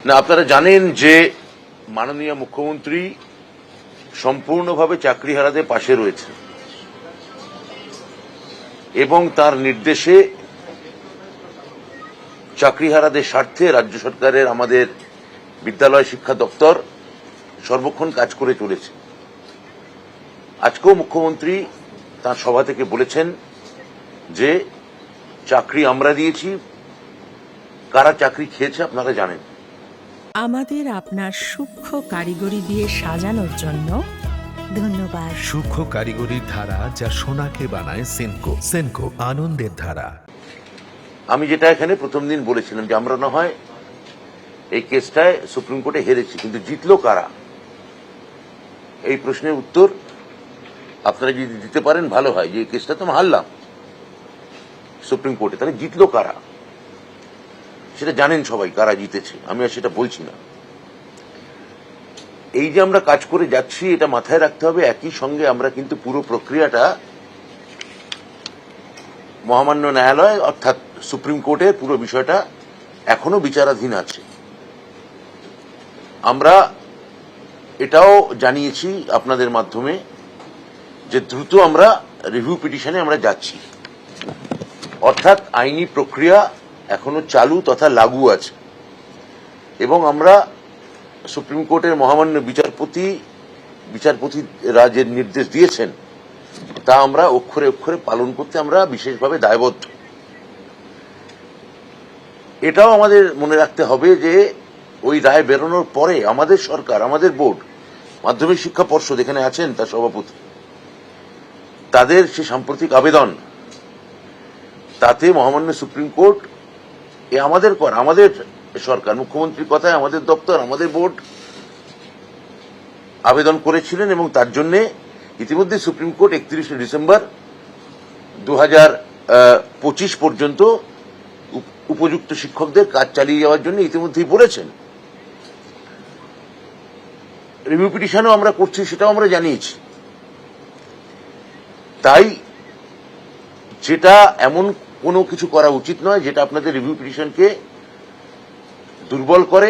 না, আপনারা জানেন যে মাননীয় মুখ্যমন্ত্রী সম্পূর্ণভাবে চাকরিহারাদের পাশে রয়েছে এবং তার নির্দেশে চাকরিহারাদের স্বার্থে রাজ্য সরকারের আমাদের বিদ্যালয় শিক্ষা দপ্তর সর্বক্ষণ কাজ করে চলেছে। আজকেও মুখ্যমন্ত্রী তার সভা থেকে বলেছেন যে চাকরি আমরা দিয়েছি, কারা চাকরি খেয়েছে আপনারা জানেন। আমাদের আপনার সূক্ষ্ম কারিগরি দিয়ে সাজানোর জন্য ধন্যবাদ। সূক্ষ্ম কারিগরির ধারা যা সোনাকে বানায় সেনকো। সেনকো আনন্দের ধারা। আমি যেটা এখানে প্রথম দিন বলেছিলাম যে আমরা না হয় এই কেসটায় সুপ্রিম কোর্টে হেরেছি, কিন্তু জিতলো কারা? এই প্রশ্নের উত্তর আপনারা যদি দিতে পারেন ভালো হয়। যে এই কেসটা তো হারলাম সুপ্রিম কোর্টে, তাহলে জিতলো কারা সেটা জানেন সবাই, কারা জিতেছে। আমি আর সেটা বলছি না। এই যে আমরা কাজ করে যাচ্ছি, এটা মাথায় রাখতে হবে। একই সঙ্গে আমরা কিন্তু পুরো প্রক্রিয়াটা মহামান্য ন্যায়ালয় অর্থাৎ সুপ্রিম কোর্টের পুরো বিষয়টা এখনো বিচারাধীন আছে। আমরা এটাও জানিয়েছি আপনাদের মাধ্যমে যে দ্রুত আমরা রিভিউ পিটিশনে আমরা যাচ্ছি, অর্থাৎ আইনি প্রক্রিয়া এখনো চালু তথা লাগু আছে এবং আমরা সুপ্রিম কোর্টের মহামান্য বিচারপতিরা যে নির্দেশ দিয়েছেন তা আমরা অক্ষরে অক্ষরে পালন করতে আমরা বিশেষভাবে দায়বদ্ধ। এটাও আমাদের মনে রাখতে হবে যে ওই রায় বেরোনোর পরে আমাদের সরকার, আমাদের বোর্ড, মাধ্যমিক শিক্ষা পর্ষদ এখানে আছেন তার সভাপতি, তাদের সে সাম্প্রতিক আবেদন, তাতে মহামান্য সুপ্রিম কোর্ট আমাদের সরকার, মুখ্যমন্ত্রীর কথায় আমাদের দপ্তর, আমাদের বোর্ড আবেদন করেছিলেন এবং তার জন্য ইতিমধ্যে সুপ্রিম কোর্ট 31শে ডিসেম্বর 2025 পর্যন্ত উপযুক্ত শিক্ষকদের কাজ চালিয়ে যাওয়ার জন্য ইতিমধ্যেই বলেছেন। রিভিউ পিটিশনও আমরা করছি, সেটাও আমরা জানিয়েছি। তাই যেটা এমন কোনো কিছু করা উচিত নয় যেটা আপনাদের রিভিউ পিটিশনকে দুর্বল করে।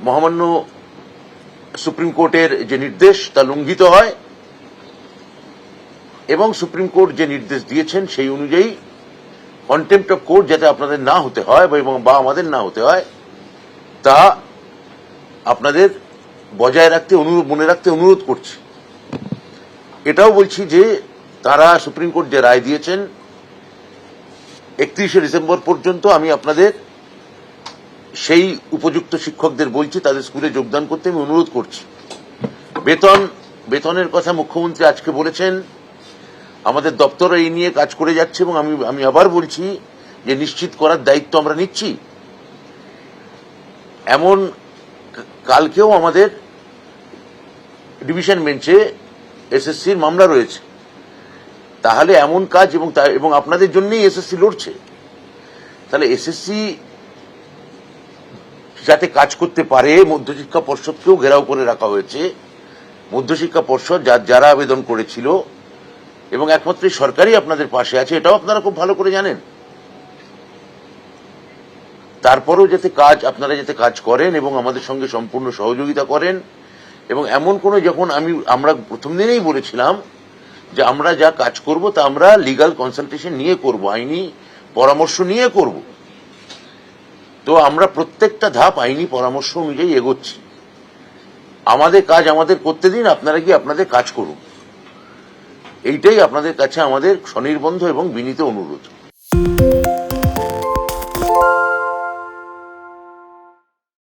মহামান্য সুপ্রিম কোর্টের যে নির্দেশ তা লঙ্ঘিত হয় এবং সুপ্রিম কোর্ট যে নির্দেশ দিয়েছেন সেই অনুযায়ী কন্টেম্প্ট অফ কোর্ট যাতে আপনাদের না হতে হয় বা আমাদের না হতে হয় তা আপনাদের বজায় রাখতে, মনে রাখতে অনুরোধ করছি। এটাও বলছি যে তারা সুপ্রিম কোর্ট যে রায় দিয়েছেন 31শে ডিসেম্বর পর্যন্ত, আমি আপনাদের সেই উপযুক্ত শিক্ষকদের বলছি তাদের স্কুলে যোগদান করতে আমি অনুরোধ করছি। বেতনের কথা মুখ্যমন্ত্রী আজকে বলেছেন, আমাদের দপ্তর এই নিয়ে কাজ করে যাচ্ছে এবং আমি আবার বলছি যে নিশ্চিত করার দায়িত্ব আমরা নিচ্ছি। এমন কালকেও আমাদের ডিভিশন বেঞ্চে এসএসসির মামলা রয়েছে, তাহলে এমন কাজ এবং আপনাদের জন্যই এসএসসি লড়ছে, তাহলে এসএসসি যাতে কাজ করতে পারে মধ্যশিক্ষা পর্ষদকেও ঘেরাও করে রাখা হয়েছে। মধ্যশিক্ষা পর্ষদ যারা আবেদন করেছিল এবং একমাত্র সরকারই আপনাদের পাশে আছে, এটাও আপনারা খুব ভালো করে জানেন। তারপরেও আপনারা যাতে কাজ করেন এবং আমাদের সঙ্গে সম্পূর্ণ সহযোগিতা করেন। এবং এমন কোনো আমরা প্রথম দিনেই বলেছিলাম যে আমরা যা কাজ করব তা আমরা লিগ্যাল কনসালটেশন নিয়ে করব, আইনি পরামর্শ নিয়ে করব। তো আমরা প্রত্যেকটা ধাপ আইনি পরামর্শ অনুযায়ী এগোচ্ছি। আমাদের কাজ আমাদের করতে দিন, আপনারা কি আপনাদের কাজ করুন। এইটাই আপনাদের কাছে আমাদের স্বনির্বন্ধ এবং বিনীত অনুরোধ।